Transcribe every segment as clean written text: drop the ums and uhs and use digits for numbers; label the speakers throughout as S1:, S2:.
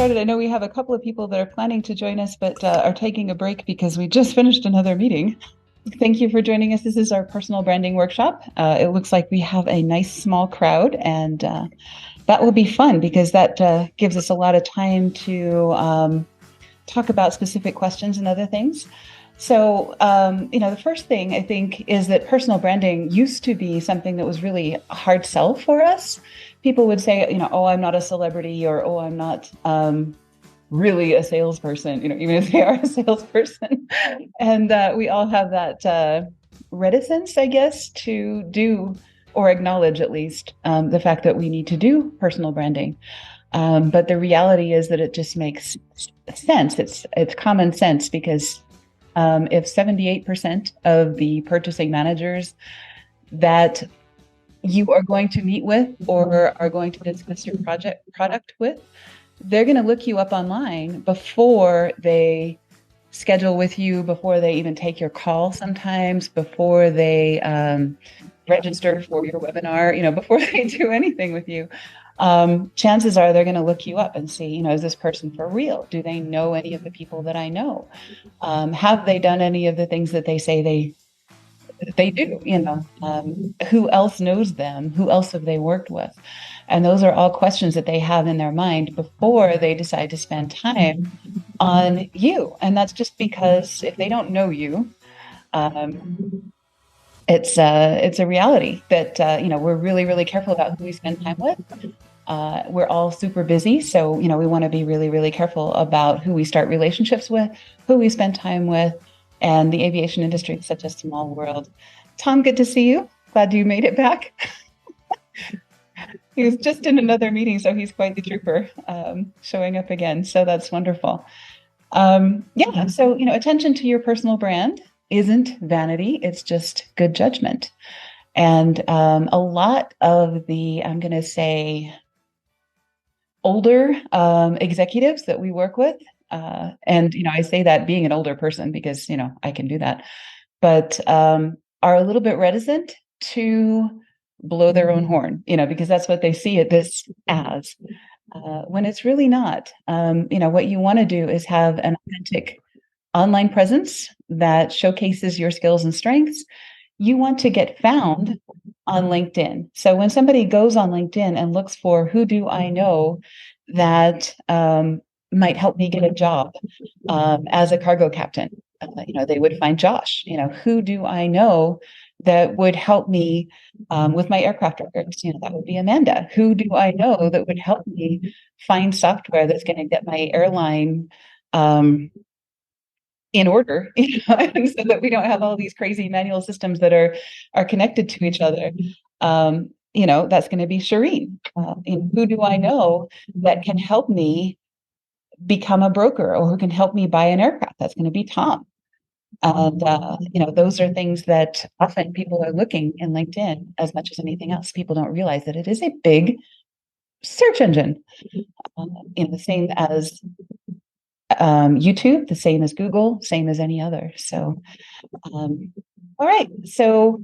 S1: started, I know we have a couple of people that are planning to join us, but are taking a break because we just finished another meeting. Thank you for joining us. This is our personal branding workshop. It looks like we have a nice small crowd, and that will be fun because that gives us a lot of time to talk about specific questions and other things. So, the first thing I think is that personal branding used to be something that was really a hard sell for us. People would say, oh, I'm not a celebrity, or oh, I'm not really a salesperson, even if they are a salesperson. And we all have that reticence, I guess, to do or acknowledge at least the fact that we need to do personal branding. But the reality is that it just makes sense. It's common sense because if 78% of the purchasing managers that you are going to meet with or are going to discuss your product with, they're going to look you up online before they schedule with you, before they even take your call sometimes, before they register for your webinar, before they do anything with you. Chances are they're going to look you up and see, is this person for real? Do they know any of the people that I know? Have they done any of the things that they say they do? Who else knows them? Who else have they worked with? And those are all questions that they have in their mind before they decide to spend time on you. And that's just because if they don't know you, it's a reality that we're really, really careful about who we spend time with. We're all super busy, so we want to be really, really careful about who we start relationships with, who we spend time with, and the aviation industry is such a small world. Tom, good to see you. Glad you made it back. He was just in another meeting, so he's quite the trooper, showing up again. So that's wonderful. So attention to your personal brand isn't vanity; it's just good judgment. And a lot of the, I'm going to say, older executives that we work with, and I say that being an older person because I can do that, but are a little bit reticent to blow their own horn, because that's what they see this as, when it's really not. What you want to do is have an authentic online presence that showcases your skills and strengths. You want to get found on LinkedIn. So when somebody goes on LinkedIn and looks for who do I know that might help me get a job as a cargo captain, they would find Josh. Who do I know that would help me with my aircraft records? That would be Amanda. Who do I know that would help me find software that's going to get my airline in order, so that we don't have all these crazy manual systems that are connected to each other. That's going to be Shireen. Who do I know that can help me become a broker, or who can help me buy an aircraft? That's going to be Tom. And those are things that often people are looking in LinkedIn as much as anything else. People don't realize that it is a big search engine, the same as YouTube, the same as Google, same as any other. So, all right. So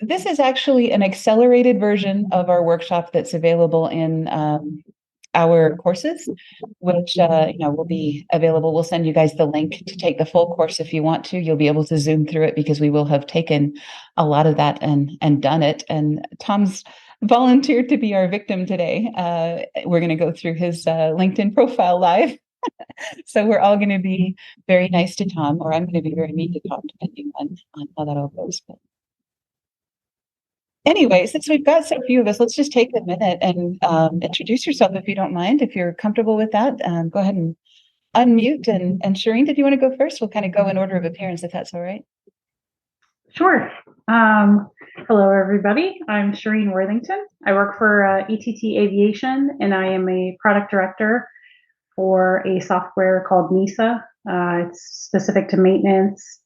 S1: this is actually an accelerated version of our workshop that's available in our courses, which will be available. We'll send you guys the link to take the full course if you want to. You'll be able to zoom through it because we will have taken a lot of that and done it. And Tom's volunteered to be our victim today. We're going to go through his LinkedIn profile live. So we're all going to be very nice to Tom, or I'm going to be very mean to Tom, depending on how that all goes. But anyway, since we've got so few of us, let's just take a minute and introduce yourself if you don't mind. If you're comfortable with that, go ahead and unmute. And Shireen, did you want to go first? We'll kind of go in order of appearance, if that's all right.
S2: Sure. Hello, everybody. I'm Shireen Worthington. I work for ETT Aviation, and I am a product director for a software called NISA. It's specific to maintenance,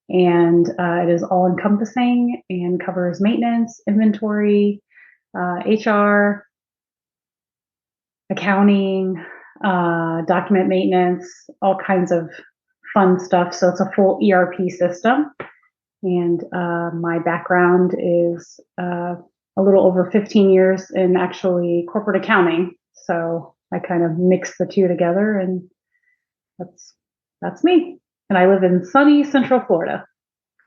S2: and it is all-encompassing and covers maintenance, inventory, HR, accounting, document maintenance, all kinds of fun stuff. So it's a full ERP system. And my background is a little over 15 years in actually corporate accounting. So I kind of mix the two together, and that's me. And I live in sunny Central Florida.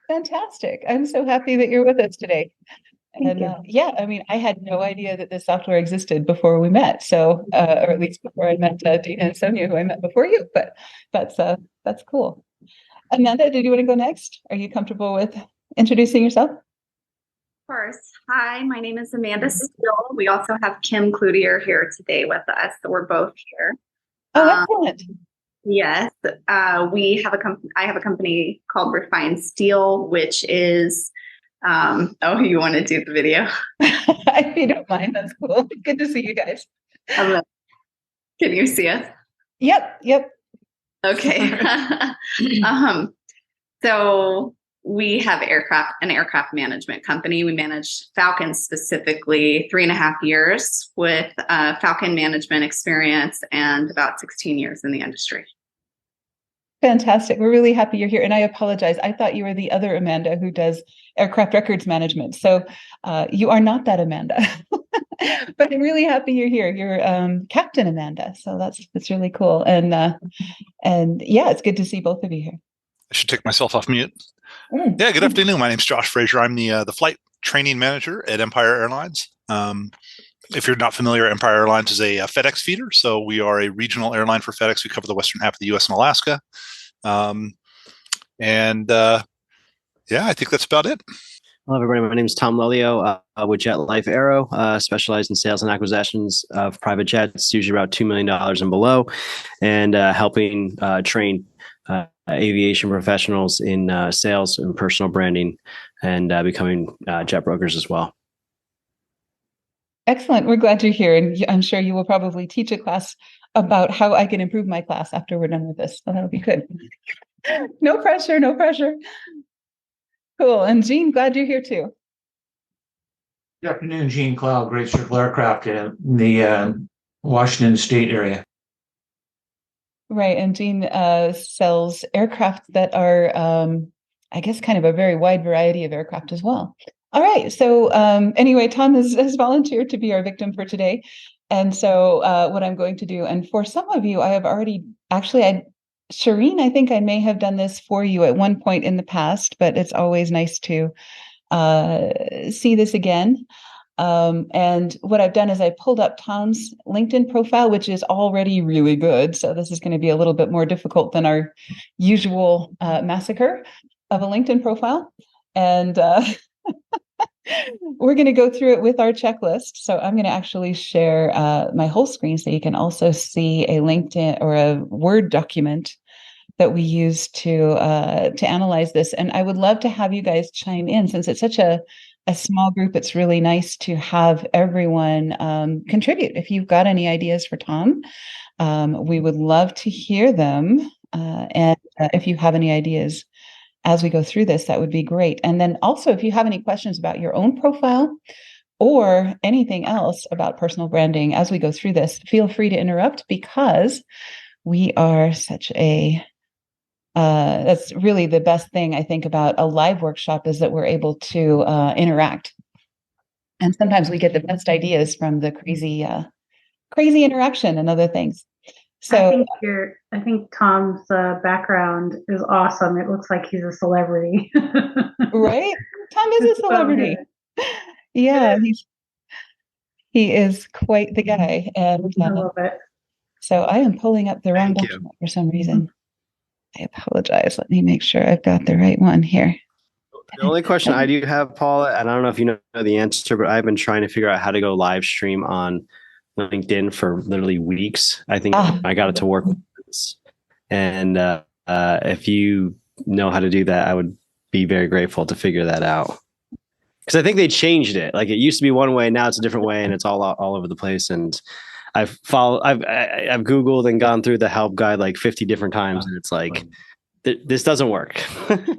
S1: Fantastic. I'm so happy that you're with us today.
S2: Thank you.
S1: Yeah, I mean, I had no idea that this software existed before we met. So, or at least before I met Dina and Sonia, who I met before you. But that's cool. Amanda, did you want to go next? Are you comfortable with introducing yourself?
S3: Of course. Hi, my name is Amanda Steele. We also have Kim Cloutier here today with us. So we're both here.
S1: Oh, excellent.
S3: Yes. We have a company. I have a company called Refined Steel, which is, you want to do the video?
S1: If you don't mind, that's cool. Good to see you guys.
S3: Can you see us?
S1: Yep.
S3: Okay. So we have an aircraft management company. We manage Falcons specifically 3.5 years with Falcon management experience and about 16 years in the industry.
S1: Fantastic. We're really happy you're here. And I apologize. I thought you were the other Amanda who does aircraft records management. So you are not that Amanda. But I'm really happy you're here. You're Captain Amanda. So that's really cool. And yeah, it's good to see both of you here.
S4: I should take myself off mute. Yeah, good afternoon. My name's Josh Frazier. I'm the flight training manager at Empire Airlines. If you're not familiar, Empire Airlines is a FedEx feeder. So we are a regional airline for FedEx. We cover the western half of the U.S. and Alaska. Yeah, I think that's about it.
S5: Hello, everybody. My name is Tom Lelio with Jet Life Aero, specialized in sales and acquisitions of private jets, usually about $2 million and below, and helping train aviation professionals in sales and personal branding and becoming jet brokers as well.
S1: Excellent. We're glad you're here. And I'm sure you will probably teach a class about how I can improve my class after we're done with this. So that'll be good. No pressure. Cool. And Gene, glad you're here too.
S6: Good afternoon, Gene Cloud, Great Circle Aircraft in the Washington State area.
S1: Right. And Gene sells aircraft that are, I guess, kind of a very wide variety of aircraft as well. All right. So anyway, Tom has volunteered to be our victim for today. And so what I'm going to do, and for some of you, I have already, Shireen, I think I may have done this for you at one point in the past, but it's always nice to see this again. And what I've done is I pulled up Tom's LinkedIn profile, which is already really good. So this is going to be a little bit more difficult than our usual massacre of a LinkedIn profile. And we're going to go through it with our checklist. So I'm going to actually share my whole screen so you can also see a LinkedIn or a Word document that we use to analyze this. And I would love to have you guys chime in since it's such a small group. It's really nice to have everyone contribute. If you've got any ideas for Tom, we would love to hear them. And if you have any ideas as we go through this, that would be great. And then also, if you have any questions about your own profile or anything else about personal branding as we go through this, feel free to interrupt because we are such a that's really the best thing I think about a live workshop is that we're able to interact. And sometimes we get the best ideas from the crazy interaction and other things. So
S2: I think Tom's background is awesome. It looks like he's a celebrity.
S1: Right? Tom is a celebrity. Yeah, he is quite the guy. And
S2: I love it.
S1: So I am pulling up the wrong document for some reason. I apologize. Let me make sure I've got the right one here.
S5: The only question I do have, Paula, and I don't know if you know the answer, but I've been trying to figure out how to go live stream on LinkedIn for literally weeks. I think I got it to work. And if you know how to do that, I would be very grateful to figure that out. Because I think they changed it. Like it used to be one way, now it's a different way, and it's all over the place. And I've Googled and gone through the help guide like 50 different times, and it's like this doesn't work.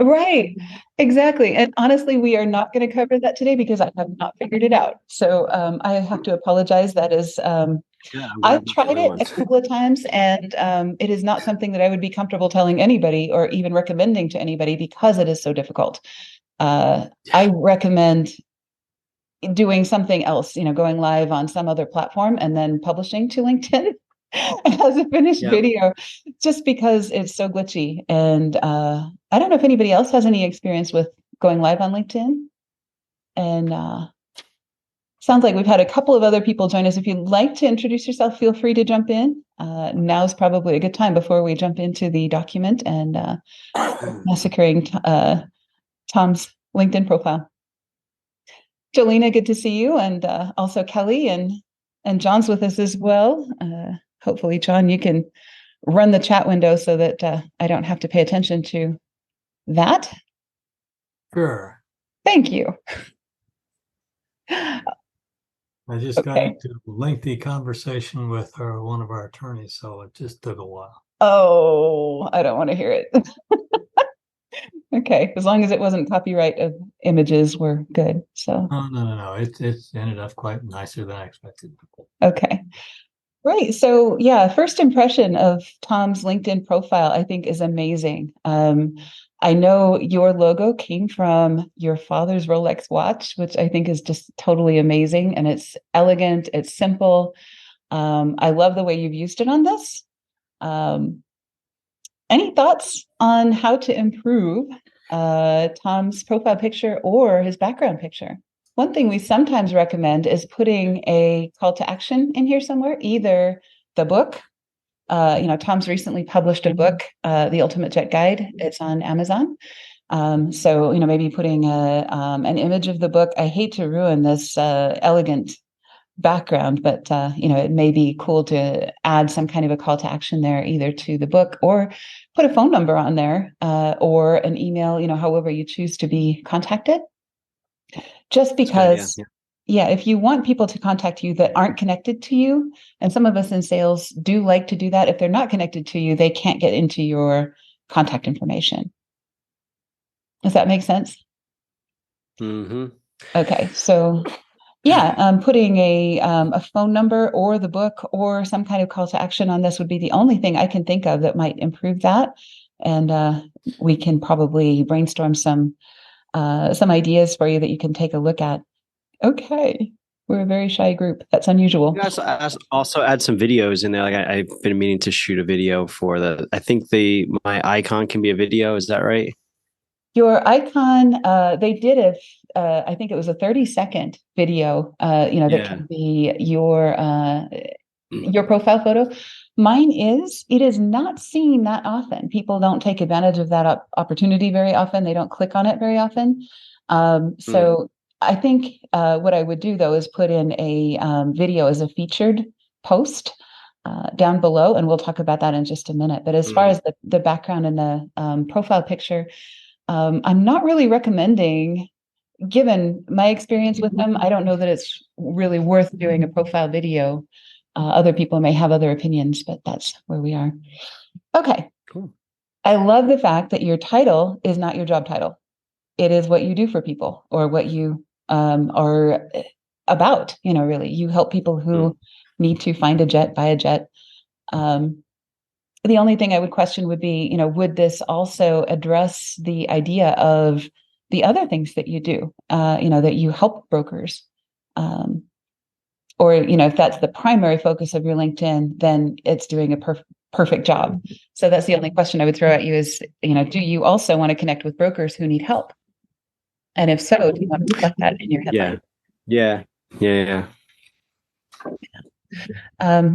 S1: Right. Exactly. And honestly, we are not going to cover that today because I have not figured it out. So I have to apologize. That is, I've tried it a couple of times and it is not something that I would be comfortable telling anybody or even recommending to anybody because it is so difficult. I recommend doing something else, going live on some other platform and then publishing to LinkedIn. as a finished video, just because it's so glitchy. And I don't know if anybody else has any experience with going live on LinkedIn. And sounds like we've had a couple of other people join us. If you'd like to introduce yourself, feel free to jump in. Now's probably a good time before we jump into the document and massacring Tom's LinkedIn profile. Jolena, good to see you, and also Kelly, and John's with us as well. Hopefully, John, you can run the chat window so that I don't have to pay attention to that.
S7: Sure.
S1: Thank you.
S7: I just got into a lengthy conversation with one of our attorneys, so it just took a while.
S1: Oh, I don't want to hear it. Okay, as long as it wasn't copyright of images, we're good. So
S7: no. It ended up quite nicer than I expected.
S1: Okay. Right. So yeah, first impression of Tom's LinkedIn profile, I think, is amazing. I know your logo came from your father's Rolex watch, which I think is just totally amazing. And it's elegant, it's simple. I love the way you've used it on this. Any thoughts on how to improve Tom's profile picture or his background picture? One thing we sometimes recommend is putting a call to action in here somewhere, either the book. Tom's recently published a book, The Ultimate Jet Guide. It's on Amazon. So maybe putting an image of the book. I hate to ruin this elegant background, but it may be cool to add some kind of a call to action there, either to the book or put a phone number on there, or an email, however you choose to be contacted. Just because, if you want people to contact you that aren't connected to you, and some of us in sales do like to do that, if they're not connected to you, they can't get into your contact information. Does that make sense?
S5: Mm-hmm.
S1: Okay, so putting a phone number or the book or some kind of call to action on this would be the only thing I can think of that might improve that. And we can probably brainstorm some ideas for you that you can take a look at. Okay. We're a very shy group. That's unusual.
S5: You guys also add some videos in there. Like I've been meaning to shoot a video for I think my icon can be a video. Is that right?
S1: Your icon, they did I think it was a 30-second video, that can be your profile photo. Mine it is not seen that often. People don't take advantage of that opportunity very often. They don't click on it very often. So I think what I would do, though, is put in a video as a featured post down below, and we'll talk about that in just a minute. But as far as the background and the profile picture, I'm not really recommending, given my experience with them. I don't know that it's really worth doing a profile video. Other people may have other opinions, but that's where we are. Okay.
S5: Cool.
S1: I love the fact that your title is not your job title. It is what you do for people, or what you are about. Really, you help people who need to find a jet, buy a jet. The only thing I would question would be, would this also address the idea of the other things that you do, that you help brokers? Or, if that's the primary focus of your LinkedIn, then it's doing a perfect job. So that's the only question I would throw at you is, do you also want to connect with brokers who need help? And if so, do you want to reflect that in your headline?
S5: Yeah.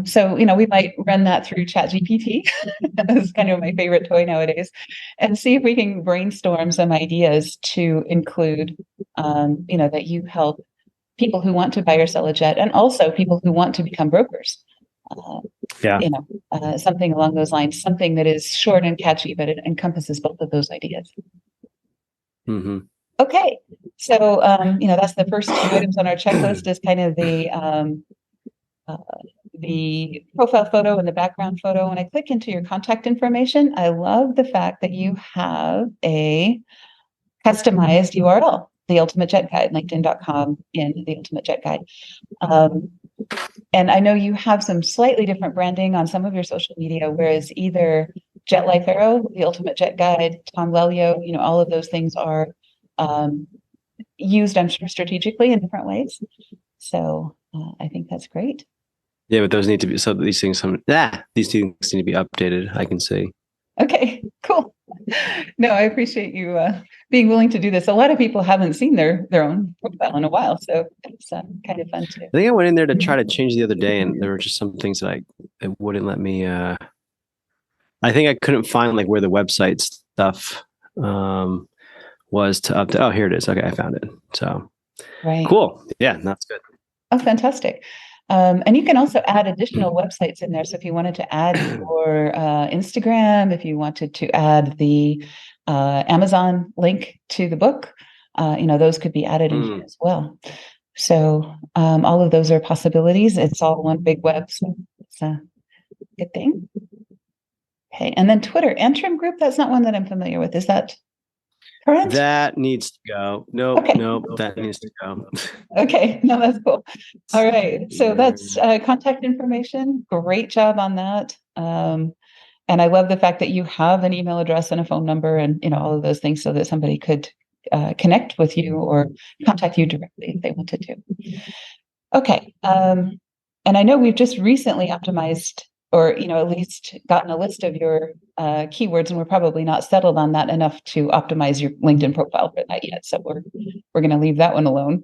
S1: So, we might run that through ChatGPT. That's kind of my favorite toy nowadays, and see if we can brainstorm some ideas to include, that you help people who want to buy or sell a jet, and also people who want to become brokers. Something along those lines, something that is short and catchy, but it encompasses both of those ideas.
S5: Mm-hmm.
S1: Okay. So, that's the first two items on our checklist, is kind of the profile photo and the background photo. When I click into your contact information, I love the fact that you have a customized URL, the Ultimate Jet Guide, linkedin.com in the Ultimate Jet Guide. And I know you have some slightly different branding on some of your social media, whereas either Jet Life Arrow, the Ultimate Jet Guide, Tom Lelio, all of those things are used, I'm sure, strategically in different ways. So I think that's great.
S5: Yeah, but those need to be, so these things these things need to be updated, I can see.
S1: Okay, cool. No, I appreciate you being willing to do this. A lot of people haven't seen their own profile in a while, so it's kind of fun too.
S5: I think I went in there to try to change the other day, and there were just some things that it wouldn't let me. I think I couldn't find like where the website stuff was to update. Oh, here it is. Okay, I found it. So
S1: right,
S5: cool. Yeah, that's good.
S1: Oh, fantastic. And you can also add additional websites in there. So if you wanted to add your Instagram, if you wanted to add the Amazon link to the book, those could be added in here as well. So all of those are possibilities. It's all one big web, so it's a good thing. Okay, and then Twitter, Antrim Group, that's not one that I'm familiar with. Is that correct?
S5: That needs to go. Nope,
S1: Okay.
S5: nope, that needs to go.
S1: Okay, no, that's cool. All right, so that's contact information. Great job on that. And I love the fact that you have an email address and a phone number and all of those things so that somebody could connect with you or contact you directly if they wanted to. Okay, and I know we've just recently optimized or at least gotten a list of your keywords, and we're probably not settled on that enough to optimize your LinkedIn profile for that yet. So we're going to leave that one alone.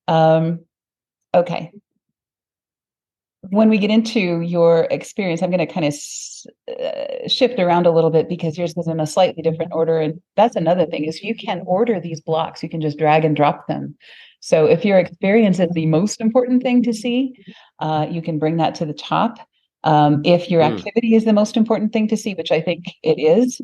S1: Okay. When we get into your experience, I'm going to kind of shift around a little bit because yours is in a slightly different order. And that's another thing is you can order these blocks. You can just drag and drop them. So if your experience is the most important thing to see, you can bring that to the top. If your activity is the most important thing to see, which I think it is,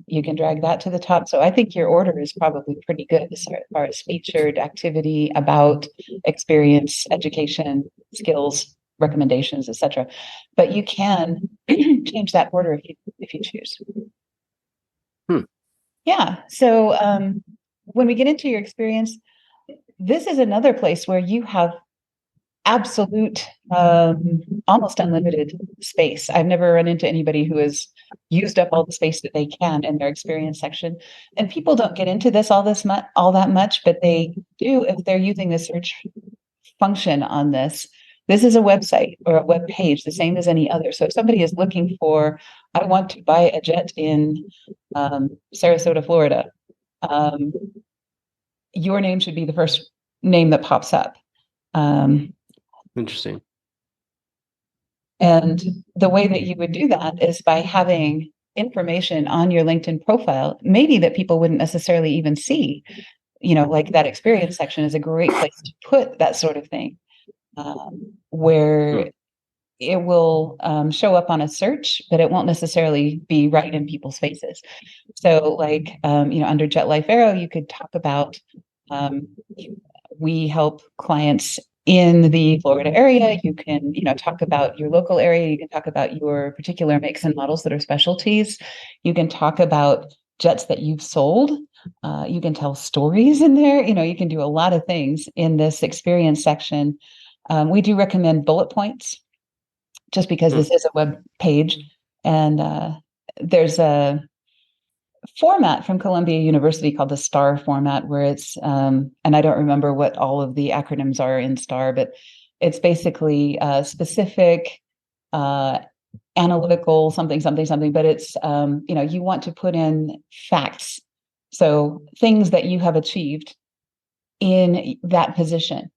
S1: you can drag that to the top. So I think your order is probably pretty good as far as featured, activity, about, experience, education, skills, recommendations, etc. But you can change that order if you choose. Yeah. So when we get into your experience, this is another place where you have absolute, almost unlimited space. I've never run into anybody who has used up all the space that they can in their experience section. And people don't get into this all that much, but they do if they're using the search function on this. This is a website or a web page, the same as any other. So if somebody is looking for, I want to buy a jet in Sarasota, Florida, your name should be the first name that pops up.
S5: Interesting.
S1: And the way that you would do that is by having information on your LinkedIn profile, maybe that people wouldn't necessarily even see. Like that experience section is a great place to put that sort of thing, where it will show up on a search, but it won't necessarily be right in people's faces. So like, under Jet Life Aero, you could talk about, we help clients in the Florida area. You can, talk about your local area. You can talk about your particular makes and models that are specialties. You can talk about jets that you've sold. You can tell stories in there. You can do a lot of things in this experience section. We do recommend bullet points just because this is a web page. And there's a format from Columbia University called the STAR format, where it's, and I don't remember what all of the acronyms are in STAR, but it's basically specific, analytical, something, but it's, you want to put in facts. So things that you have achieved in that position.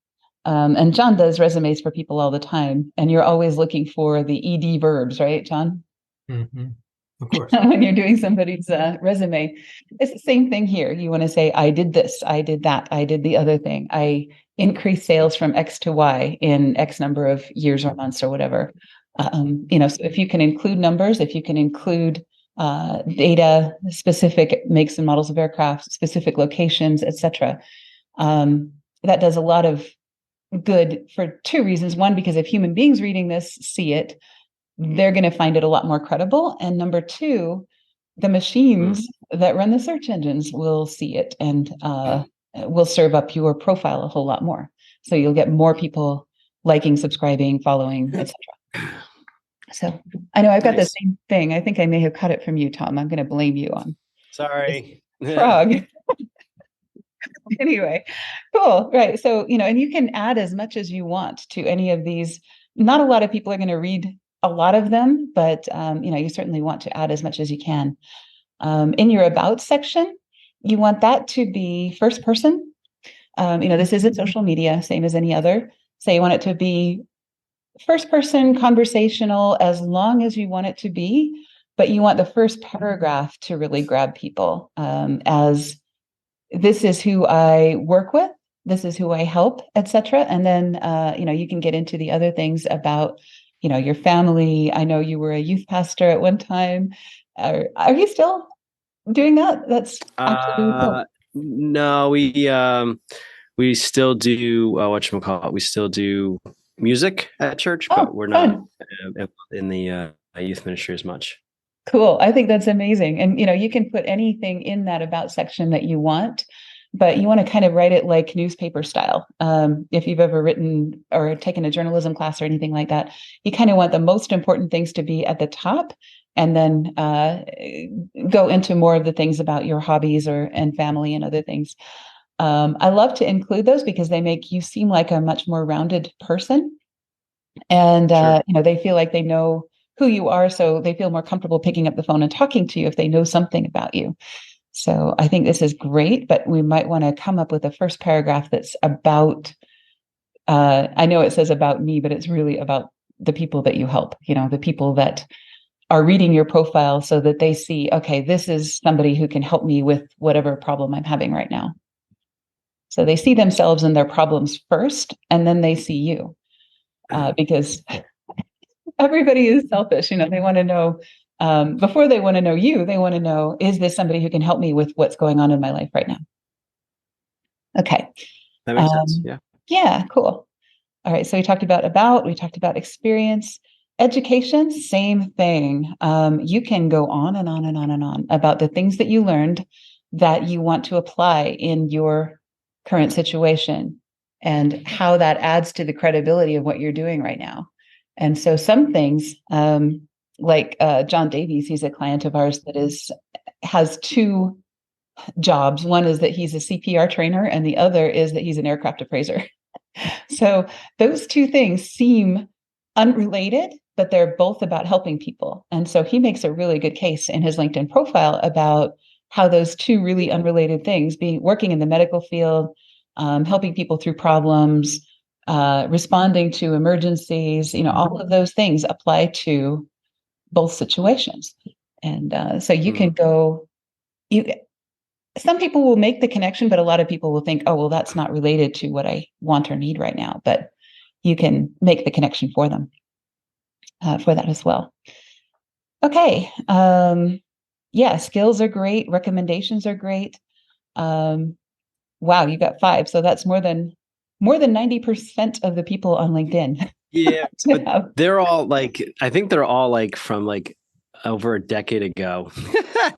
S1: And John does resumes for people all the time, and you're always looking for the ED verbs, right, John?
S7: Mm-hmm. Of course.
S1: When you're doing somebody's resume, it's the same thing here. You want to say, I did this, I did that, I did the other thing. I increased sales from X to Y in X number of years or months or whatever. So if you can include numbers, if you can include data, specific makes and models of aircraft, specific locations, etc., that does a lot of good for two reasons. One, because if human beings reading this see it, they're going to find it a lot more credible. And number two, the machines that run the search engines will see it and will serve up your profile a whole lot more. So you'll get more people liking, subscribing, following, etc. So I know I've got the same thing. I think I may have cut it from you, Tom. I'm going to blame you on.
S5: Sorry.
S1: Frog. Anyway, cool. Right. So, and you can add as much as you want to any of these not a lot of people are going to read a lot of them, but you certainly want to add as much as you can. In your about section, you want that to be first person. This isn't social media, same as any other. So you want it to be first person conversational as long as you want it to be, but you want the first paragraph to really grab people as this is who I work with, this is who I help, etc. And then you can get into the other things about your family. I know you were a youth pastor at one time. Are you still doing that? That's actually cool.
S5: No, we still do whatchamacallit. We still do music at church, but we're not in the youth ministry as much.
S1: Cool. I think that's amazing. And you can put anything in that about section that you want, but you want to kind of write it like newspaper style. If you've ever written or taken a journalism class or anything like that, you kind of want the most important things to be at the top, and then go into more of the things about your hobbies and family and other things. I love to include those because they make you seem like a much more rounded person. And,
S5: Sure.
S1: they feel like they know who you are. So they feel more comfortable picking up the phone and talking to you if they know something about you. So I think this is great, but we might want to come up with a first paragraph that's about, I know it says about me, but it's really about the people that you help, the people that are reading your profile so that they see, okay, this is somebody who can help me with whatever problem I'm having right now. So they see themselves and their problems first, and then they see you, because everybody is selfish. They want to know, before they want to know you, they want to know, is this somebody who can help me with what's going on in my life right now? Okay.
S5: That makes sense. Yeah.
S1: Yeah, cool. All right. So we talked about, we talked about experience. Education, same thing. You can go on and on and on and on about the things that you learned that you want to apply in your current situation and how that adds to the credibility of what you're doing right now. And so some things, like John Davies, he's a client of ours that has two jobs. One is that he's a CPR trainer, and the other is that he's an aircraft appraiser. So those two things seem unrelated, but they're both about helping people. And so he makes a really good case in his LinkedIn profile about how those two really unrelated things, working in the medical field, helping people through problems, responding to emergencies, all of those things apply to both situations. And so you can go, some people will make the connection, but a lot of people will think, oh, well, that's not related to what I want or need right now. But you can make the connection for them for that as well. Okay. Yeah, skills are great. Recommendations are great. Wow, you got 5. So that's more than 90% of the people on LinkedIn.
S5: Yeah, but they're all I think they're all from over a decade ago.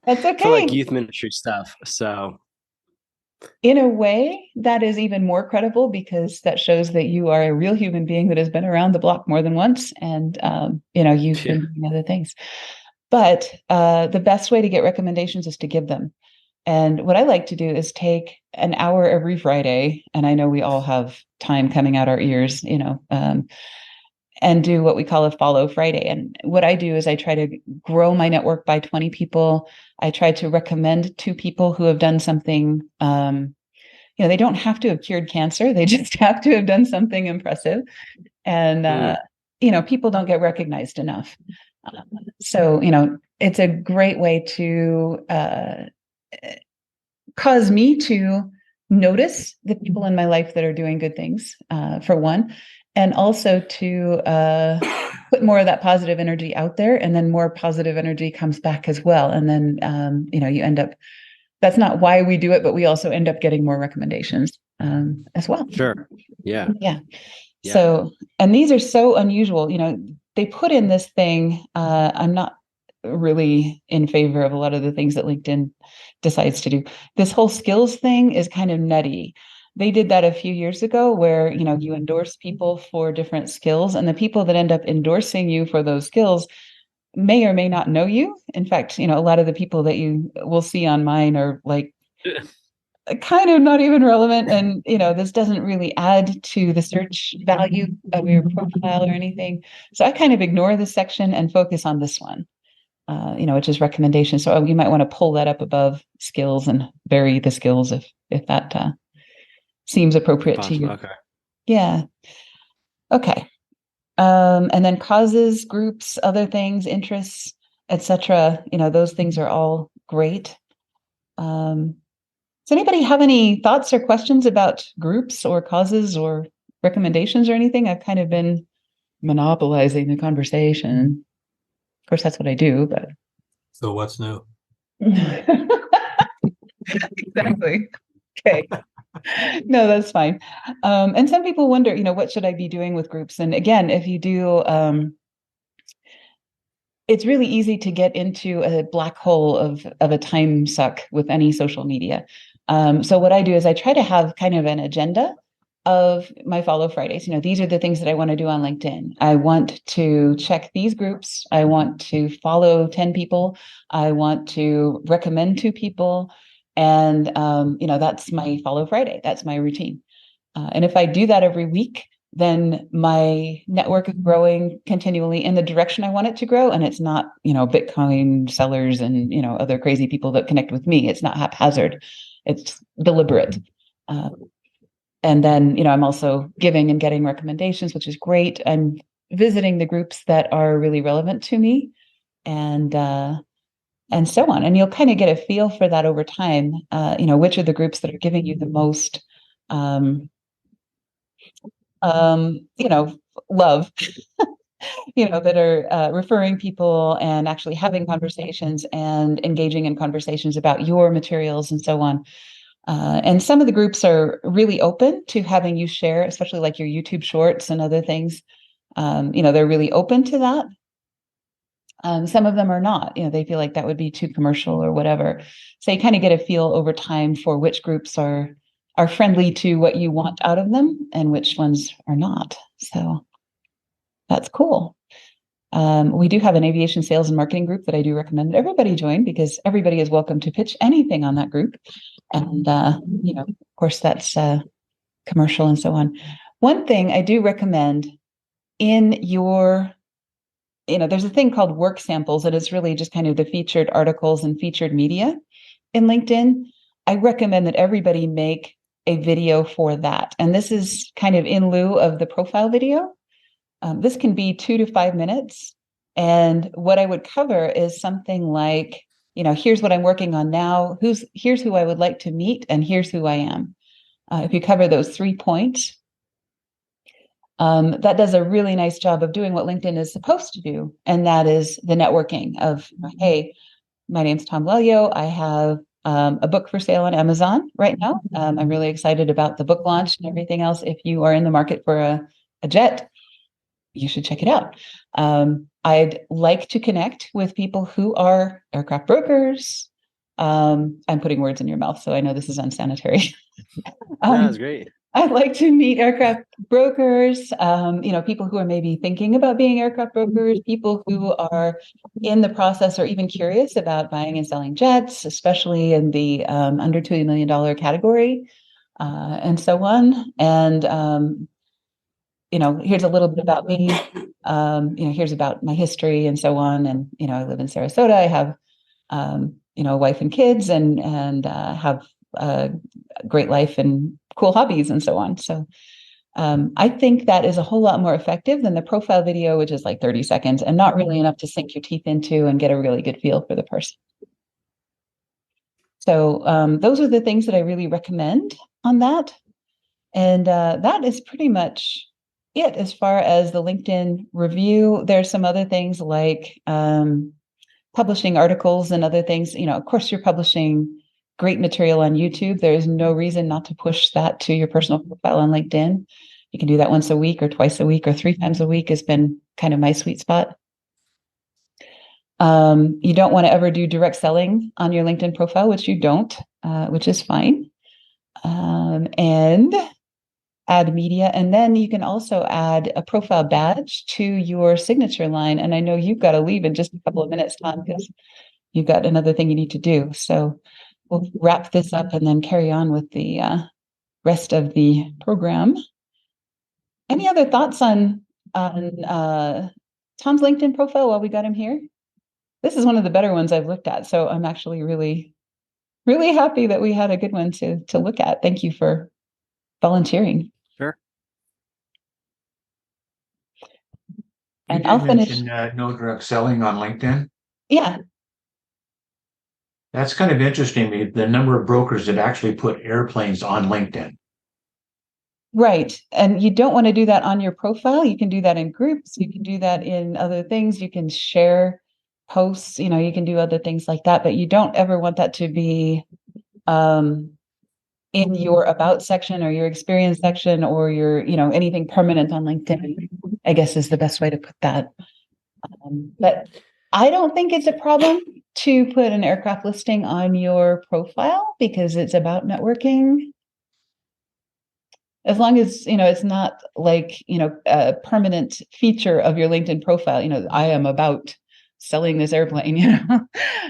S1: That's okay.
S5: For youth ministry stuff. So
S1: in a way, that is even more credible because that shows that you are a real human being that has been around the block more than once, and you've been doing other things. But the best way to get recommendations is to give them. And what I like to do is take an hour every Friday, and I know we all have time coming out our ears, and do what we call a follow Friday. And what I do is I try to grow my network by 20 people. I try to recommend 2 people who have done something. They don't have to have cured cancer. They just have to have done something impressive. And, people don't get recognized enough. So, it's a great way to cause me to notice the people in my life that are doing good things, for one, and also to put more of that positive energy out there, and then more positive energy comes back as well. And then, you end up, that's not why we do it, but we also end up getting more recommendations as well.
S5: Sure. Yeah.
S1: Yeah. So, and these are so unusual, they put in this thing. I'm not really in favor of a lot of the things that LinkedIn decides to do. This whole skills thing is kind of nutty. They did that a few years ago where, you endorse people for different skills, and the people that end up endorsing you for those skills may or may not know you. In fact, a lot of the people that you will see on mine are kind of not even relevant. And, this doesn't really add to the search value of your profile or anything. So I kind of ignore this section and focus on this one, which is recommendations. So you might want to pull that up above skills and vary the skills if that seems appropriate to you.
S5: Okay.
S1: Yeah. Okay. And then causes, groups, other things, interests, etc. Those things are all great. Does anybody have any thoughts or questions about groups or causes or recommendations or anything? I've kind of been monopolizing the conversation. Of course, that's what I do, but.
S7: So what's new?
S1: Exactly. Okay. No, that's fine. And some people wonder, what should I be doing with groups? And again, if you do, it's really easy to get into a black hole of a time suck with any social media. So what I do is I try to have kind of an agenda of my Follow Fridays. These are the things that I want to do on LinkedIn. I want to check these groups. I want to follow 10 people. I want to recommend 2 people. And, that's my Follow Friday. That's my routine. And if I do that every week, then my network is growing continually in the direction I want it to grow. And it's not, Bitcoin sellers and, other crazy people that connect with me. It's not haphazard. It's deliberate. And then, I'm also giving and getting recommendations, which is great. I'm visiting the groups that are really relevant to me and so on. And you'll kind of get a feel for that over time, which are the groups that are giving you the most, love, that are referring people and actually having conversations and engaging in conversations about your materials and so on. And some of the groups are really open to having you share, especially like your YouTube shorts and other things. They're really open to that. Some of them are not, they feel like that would be too commercial or whatever. So you kind of get a feel over time for which groups are friendly to what you want out of them and which ones are not. So that's cool. We do have an aviation sales and marketing group that I do recommend everybody join because everybody is welcome to pitch anything on that group. And, of course, that's commercial and so on. One thing I do recommend in your, there's a thing called work samples, and it's really just kind of the featured articles and featured media in LinkedIn. I recommend that everybody make a video for that. And this is kind of in lieu of the profile video. This can be 2 to 5 minutes. And what I would cover is something like, here's what I'm working on now. Here's who I would like to meet, and here's who I am. If you cover those 3 points, that does a really nice job of doing what LinkedIn is supposed to do. And that is the networking of, hey, my name's Tom Lelio. I have a book for sale on Amazon right now. I'm really excited about the book launch and everything else. If you are in the market for a jet, you should check it out. I'd like to connect with people who are aircraft brokers. I'm putting words in your mouth, so I know this is unsanitary.
S5: That's great.
S1: I'd like to meet aircraft brokers, people who are maybe thinking about being aircraft brokers, people who are in the process or even curious about buying and selling jets, especially in the under $2 million category, and so on. And here's a little bit about me. Here's about my history and so on. And, I live in Sarasota. I have, a wife and kids and have a great life and cool hobbies and so on. So I think that is a whole lot more effective than the profile video, which is like 30 seconds and not really enough to sink your teeth into and get a really good feel for the person. So those are the things that I really recommend on that. And that is pretty much it as far as the LinkedIn review. There's some other things like publishing articles and other things. Of course, you're publishing great material on YouTube. There is no reason not to push that to your personal profile on LinkedIn. You can do that once a week or twice a week or 3 times a week has been kind of my sweet spot. You don't want to ever do direct selling on your LinkedIn profile, which you don't, which is fine. And add media. And then you can also add a profile badge to your signature line. And I know you've got to leave in just a couple of minutes, Tom, because you've got another thing you need to do. So we'll wrap this up and then carry on with the rest of the program. Any other thoughts on Tom's LinkedIn profile while we got him here? This is one of the better ones I've looked at, so I'm actually really, really happy that we had a good one to look at. Thank you for volunteering.
S5: Sure.
S1: And I'll finish.
S6: No direct selling on LinkedIn.
S1: Yeah.
S6: That's kind of interesting. The number of brokers that actually put airplanes on LinkedIn.
S1: Right. And you don't want to do that on your profile. You can do that in groups. You can do that in other things. You can share posts, you can do other things like that, but you don't ever want that to be in your about section or your experience section or your, anything permanent on LinkedIn, I guess is the best way to put that. But I don't think it's a problem to put an aircraft listing on your profile because it's about networking. As long as, it's not like, a permanent feature of your LinkedIn profile, I am about selling this airplane,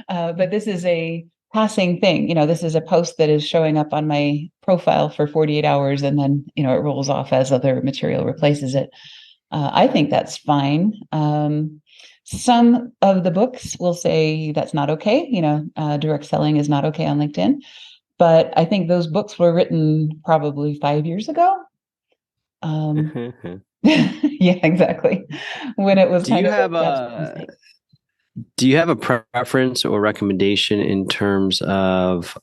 S1: but this is a passing thing. This is a post that is showing up on my profile for 48 hours and then, it rolls off as other material replaces it. I think that's fine. Some of the books will say that's not okay. Direct selling is not okay on LinkedIn. But I think those books were written probably 5 years ago. Yeah, exactly. When it was
S5: do you have a preference or recommendation in terms of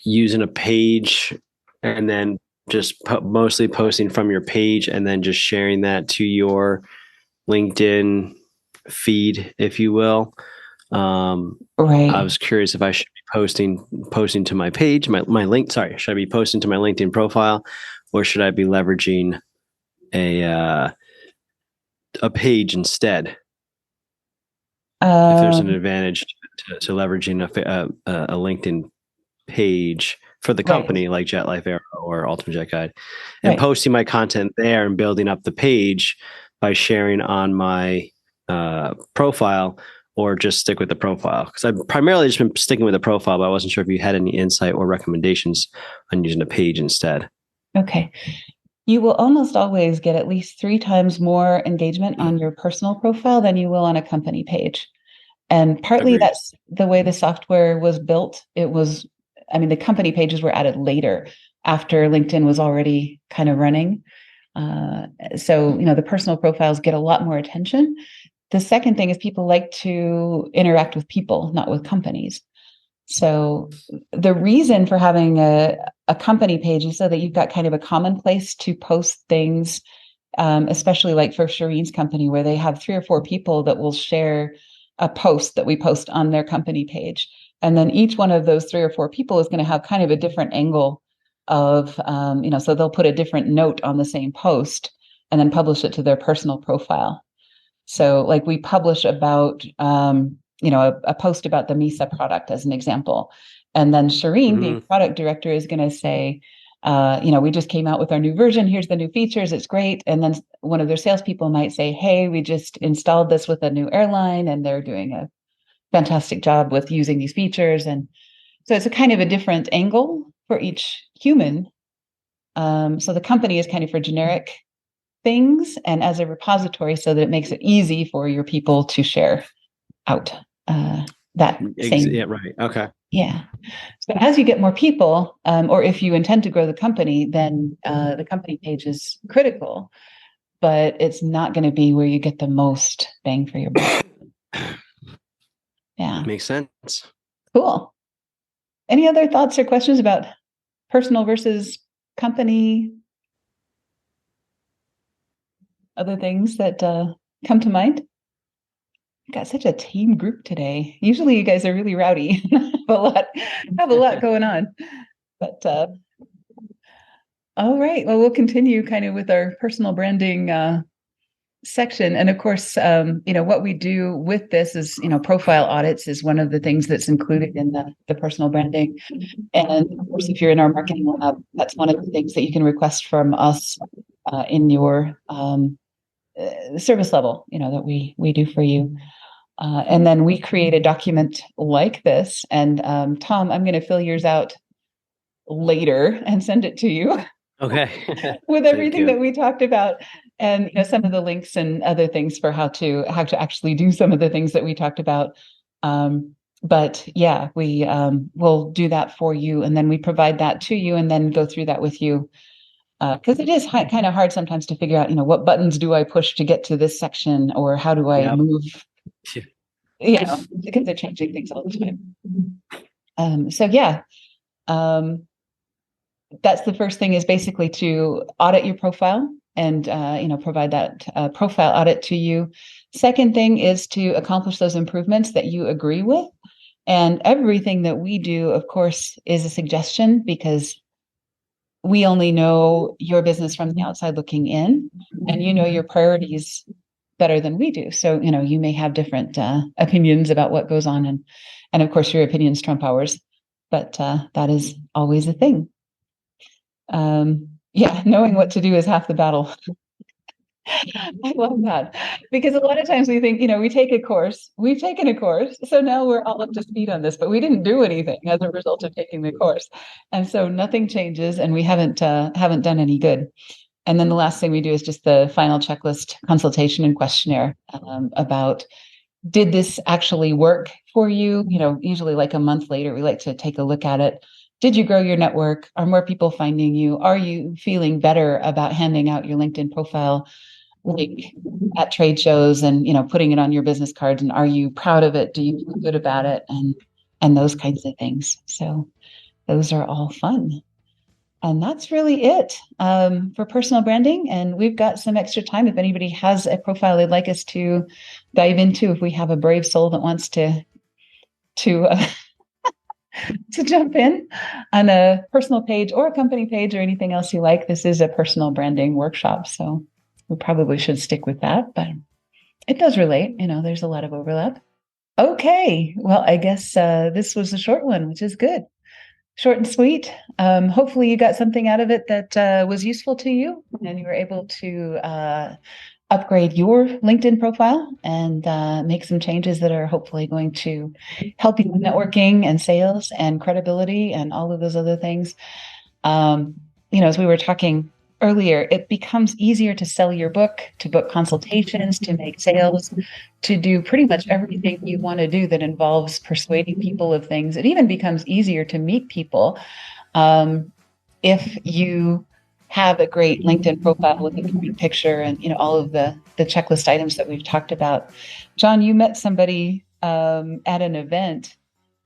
S5: using a page and then just mostly posting from your page and then just sharing that to your LinkedIn feed, if you will?
S1: Right.
S5: I was curious if I should be posting to my page, my link. Sorry, should I be posting to my LinkedIn profile, or should I be leveraging a page instead? If there's an advantage to leveraging a LinkedIn page for the company, right, like Jet Life Aero or Ultimate Jet Guide, and right, posting my content there and building up the page by sharing on my profile, or just stick with the profile? Because I've primarily just been sticking with the profile, but I wasn't sure if you had any insight or recommendations on using a page instead.
S1: Okay. You will almost always get at least 3 times more engagement on your personal profile than you will on a company page. And partly
S5: Agreed.
S1: That's the way the software was built. The company pages were added later after LinkedIn was already kind of running. So the personal profiles get a lot more attention. The second thing is people like to interact with people, not with companies. So the reason for having a company page is so that you've got kind of a common place to post things, especially like for Shireen's company, where they have 3 or 4 people that will share a post that we post on their company page. And then each one of those 3 or 4 people is going to have kind of a different angle of, so they'll put a different note on the same post and then publish it to their personal profile. So like we publish about, a post about the MISA product as an example. And then Shireen, being product director, is going to say, we just came out with our new version. Here's the new features. It's great. And then one of their salespeople might say, hey, we just installed this with a new airline and they're doing a fantastic job with using these features. And so it's a kind of a different angle for each human. So the company is kind of for generic things and as a repository so that it makes it easy for your people to share out that same.
S5: Yeah, right. Okay.
S1: Yeah. So as you get more people, or if you intend to grow the company, then the company page is critical, but it's not going to be where you get the most bang for your buck. Yeah.
S5: Makes sense.
S1: Cool. Any other thoughts or questions about personal versus company? Other things that come to mind? Got such a team group today. Usually you guys are really rowdy. have a lot going on. But all right. Well, we'll continue kind of with our personal branding section. And of course, what we do with this is, profile audits is one of the things that's included in the personal branding. And of course, if you're in our marketing lab, that's one of the things that you can request from us in your service level, that we do for you. And then we create a document like this. And Tom, I'm going to fill yours out later and send it to you.
S5: Okay.
S1: With everything that we talked about, and some of the links and other things for how to actually do some of the things that we talked about. But yeah, we will do that for you, and then we provide that to you, and then go through that with you. Because it is kind of hard sometimes to figure out, what buttons do I push to get to this section, or how do I move? Because they're changing things all the time. So yeah. That's the first thing, is basically to audit your profile and provide that profile audit to you. Second thing is to accomplish those improvements that you agree with. And everything that we do, of course, is a suggestion, because we only know your business from the outside looking in, and your priorities better than we do. So, you may have different opinions about what goes on, and of course your opinions trump ours, but that is always a thing. Knowing what to do is half the battle. I love that, because a lot of times we think, we've taken a course, so now we're all up to speed on this, but we didn't do anything as a result of taking the course. And so nothing changes, and we haven't done any good. And then the last thing we do is just the final checklist consultation and questionnaire about, did this actually work for you? Usually like a month later, we like to take a look at it. Did you grow your network? Are more people finding you? Are you feeling better about handing out your LinkedIn profile, like at trade shows, and putting it on your business cards? And are you proud of it? Do you feel good about it? And those kinds of things. So those are all fun. And that's really it for personal branding. And we've got some extra time if anybody has a profile they'd like us to dive into. If we have a brave soul that wants to jump in on a personal page or a company page or anything else you like. This is a personal branding workshop, so we probably should stick with that, but it does relate. There's a lot of overlap. Okay, well, I guess this was a short one, which is good. Short and sweet. Hopefully you got something out of it that was useful to you, and you were able to upgrade your LinkedIn profile and make some changes that are hopefully going to help you with networking and sales and credibility and all of those other things. As we were talking earlier, it becomes easier to sell your book, to book consultations, to make sales, to do pretty much everything you want to do that involves persuading people of things. It even becomes easier to meet people if you have a great LinkedIn profile with a great picture and all of the checklist items that we've talked about. John, you met somebody at an event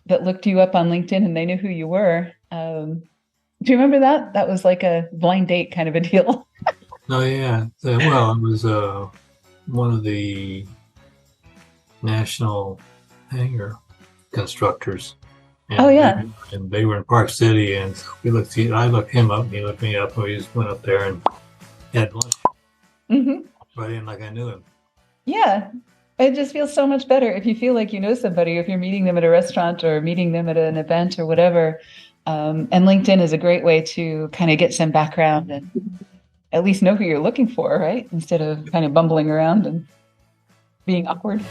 S1: that looked you up on LinkedIn and they knew who you were. Do you remember that? That was like a blind date kind of a deal.
S7: Oh yeah. Well, it was one of the national hangar constructors. And they were in Park City, and I looked him up, and he looked me up, and we just went up there and had lunch. Right in like I knew him.
S1: Yeah. It just feels so much better if you feel like you know somebody, if you're meeting them at a restaurant or meeting them at an event or whatever. And LinkedIn is a great way to kind of get some background and at least know who you're looking for, right? Instead of kind of bumbling around and being awkward.